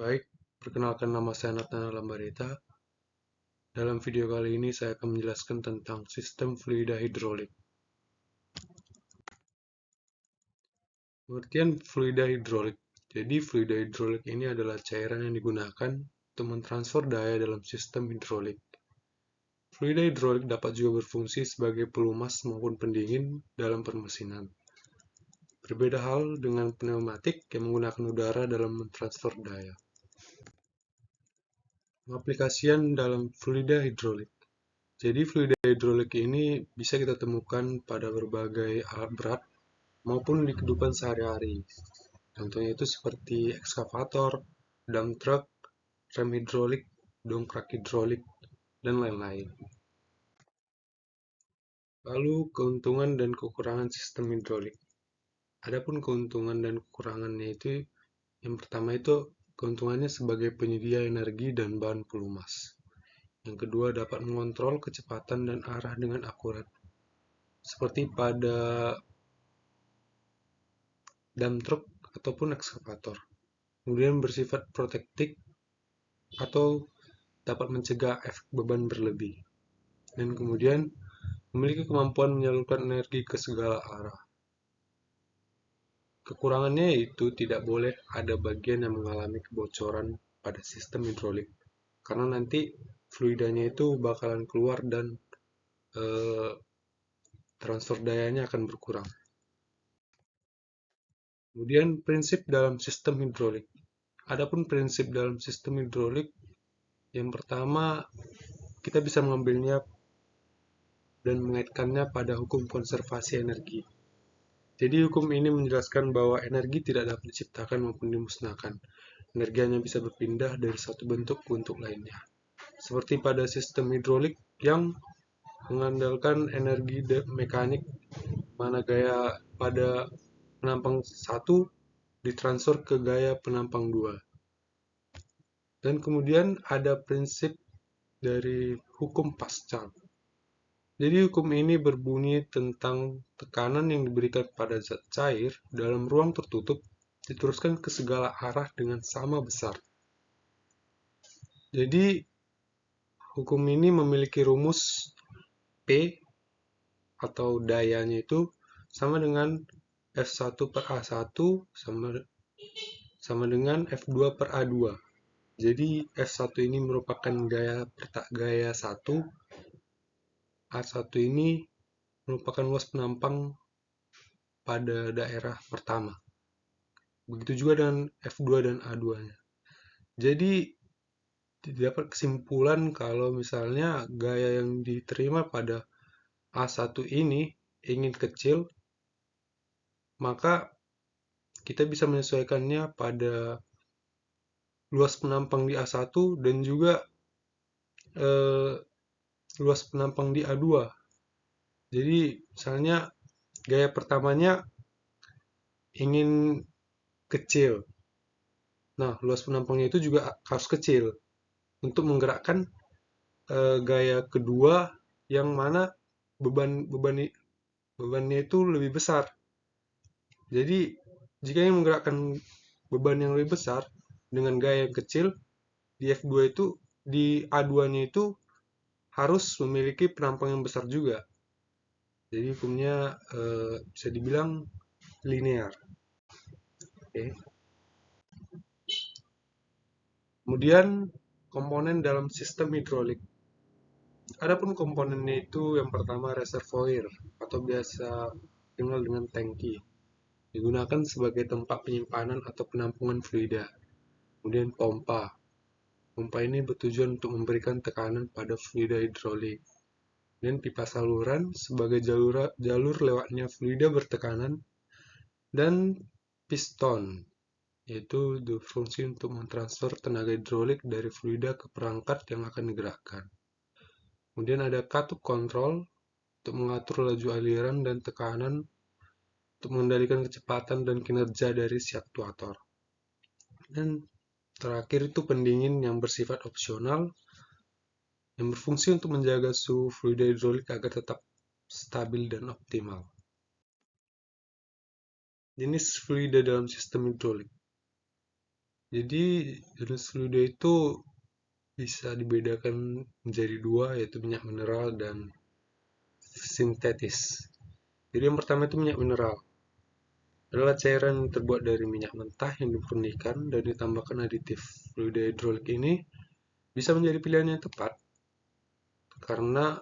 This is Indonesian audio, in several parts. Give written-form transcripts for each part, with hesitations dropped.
Baik, perkenalkan nama saya Nathan Lambarita. Dalam video kali ini saya akan menjelaskan tentang sistem fluida hidrolik. Pengertian fluida hidrolik. Jadi fluida hidrolik ini adalah cairan yang digunakan untuk mentransfer daya dalam sistem hidrolik. Fluida hidrolik dapat juga berfungsi sebagai pelumas maupun pendingin dalam permesinan. Berbeda hal dengan pneumatik yang menggunakan udara dalam mentransfer daya. Pengaplikasian dalam fluida hidrolik. Jadi fluida hidrolik ini bisa kita temukan pada berbagai alat berat maupun di kehidupan sehari-hari. Contohnya itu seperti ekskavator, dump truck, rem hidrolik, dongkrak hidrolik, dan lain-lain. Lalu keuntungan dan kekurangan sistem hidrolik. Adapun keuntungan dan kekurangannya itu yang pertama itu keuntungannya sebagai penyedia energi dan bahan pelumas. Yang kedua dapat mengontrol kecepatan dan arah dengan akurat. Seperti pada dump truck ataupun ekskavator. Kemudian bersifat protektif atau dapat mencegah efek beban berlebih. Dan kemudian memiliki kemampuan menyalurkan energi ke segala arah. Kekurangannya yaitu tidak boleh ada bagian yang mengalami kebocoran pada sistem hidrolik. Karena nanti fluidanya itu bakalan keluar dan transfer dayanya akan berkurang. Kemudian prinsip dalam sistem hidrolik. Adapun prinsip dalam sistem hidrolik, yang pertama kita bisa mengambilnya dan mengaitkannya pada hukum konservasi energi. Jadi hukum ini menjelaskan bahwa energi tidak dapat diciptakan maupun dimusnahkan. Energi hanya bisa berpindah dari satu bentuk ke bentuk lainnya. Seperti pada sistem hidrolik yang mengandalkan energi mekanik, mana gaya pada penampang 1 ditransfer ke gaya penampang 2. Dan kemudian ada prinsip dari hukum Pascal. Jadi hukum ini berbunyi tentang tekanan yang diberikan pada zat cair dalam ruang tertutup diteruskan ke segala arah dengan sama besar. Jadi hukum ini memiliki rumus P atau dayanya itu sama dengan F1 per A1 sama dengan F2 per A2. Jadi F1 ini merupakan gaya 1, A1 ini merupakan luas penampang pada daerah pertama. Begitu juga dengan F2 dan A2-nya. Jadi didapat kesimpulan kalau misalnya gaya yang diterima pada A1 ini ingin kecil, maka kita bisa menyesuaikannya pada luas penampang di A1 dan juga luas penampang di A2. Jadi misalnya gaya pertamanya ingin kecil. Nah, luas penampangnya itu juga harus kecil untuk menggerakkan gaya kedua yang mana bebannya itu lebih besar. Jadi jika ingin menggerakkan beban yang lebih besar dengan gaya yang kecil, di F2 itu di A2-nya itu harus memiliki penampang yang besar juga. Jadi hukumnya bisa dibilang linear. Oke. Kemudian komponen dalam sistem hidrolik. Adapun komponennya itu yang pertama reservoir atau biasa dikenal dengan tangki. Digunakan sebagai tempat penyimpanan atau penampungan fluida. Kemudian pompa. Pompa ini bertujuan untuk memberikan tekanan pada fluida hidrolik. Dan pipa saluran sebagai jalur lewatnya fluida bertekanan. Dan piston, yaitu berfungsi untuk mentransfer tenaga hidrolik dari fluida ke perangkat yang akan digerakkan. Kemudian ada katup kontrol untuk mengatur laju aliran dan tekanan untuk mengendalikan kecepatan dan kinerja dari si aktuator. Dan terakhir itu pendingin yang bersifat opsional yang berfungsi untuk menjaga suhu fluida hidrolik agar tetap stabil dan optimal. Jenis fluida dalam sistem hidrolik. Jadi jenis fluida itu bisa dibedakan menjadi dua, yaitu minyak mineral dan sintetis. Jadi yang pertama itu minyak mineral. Adalah cairan yang terbuat dari minyak mentah yang dimurnikan dan ditambahkan aditif. Fluida hidrolik ini bisa menjadi pilihan yang tepat karena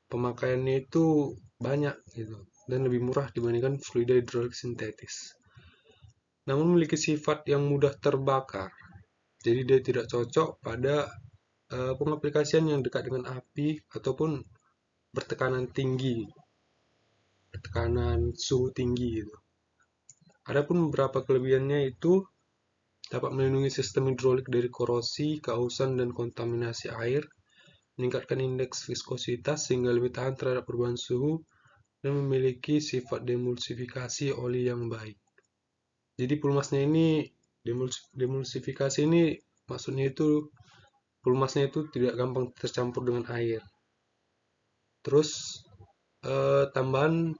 pemakaiannya itu banyak gitu dan lebih murah dibandingkan fluida hidrolik sintetis. Namun memiliki sifat yang mudah terbakar. Jadi dia tidak cocok pada pengaplikasian yang dekat dengan api ataupun bertekanan tinggi, tekanan suhu tinggi gitu. Adapun beberapa kelebihannya itu dapat melindungi sistem hidrolik dari korosi, kehausan, dan kontaminasi air, meningkatkan indeks viskositas sehingga lebih tahan terhadap perubahan suhu, dan memiliki sifat demulsifikasi oli yang baik. Jadi pulmasnya ini, demulsifikasi ini maksudnya itu pulmasnya itu tidak gampang tercampur dengan air. Terus tambahan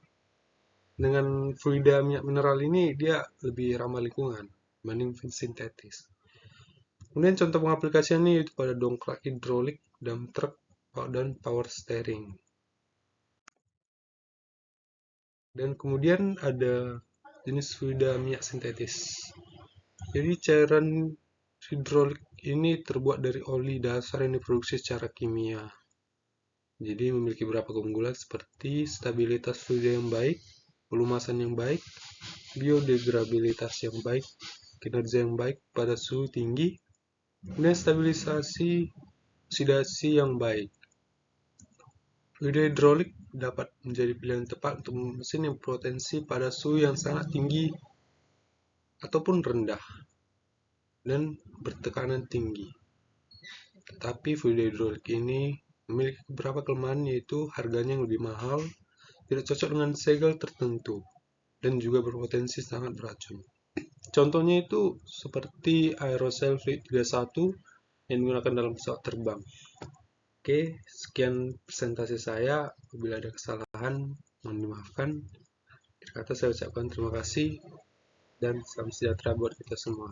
dengan fluida minyak mineral ini dia lebih ramah lingkungan dibanding sintetis. Kemudian contoh pengaplikasiannya yaitu pada dongkrak hidrolik, dump truck, dan power steering. Dan kemudian ada jenis fluida minyak sintetis. Jadi cairan hidrolik ini terbuat dari oli dasar yang diproduksi secara kimia. Jadi memiliki beberapa keunggulan seperti stabilitas fluida yang baik, pelumasan yang baik, biodegradabilitas yang baik, kinerja yang baik pada suhu tinggi, dan stabilisasi oksidasi yang baik. Fluida hidrolik dapat menjadi pilihan tepat untuk mesin yang berpotensi pada suhu yang sangat tinggi ataupun rendah dan bertekanan tinggi. Tetapi fluida hidrolik ini memiliki beberapa kelemahan, yaitu harganya yang lebih mahal, tidak cocok dengan segel tertentu, dan juga berpotensi sangat beracun. Contohnya itu seperti aerosol fluid 31 yang digunakan dalam pesawat terbang. Oke, sekian presentasi saya. Apabila ada kesalahan, mohon dimaafkan. Akhir kata saya ucapkan terima kasih dan salam sejahtera buat kita semua.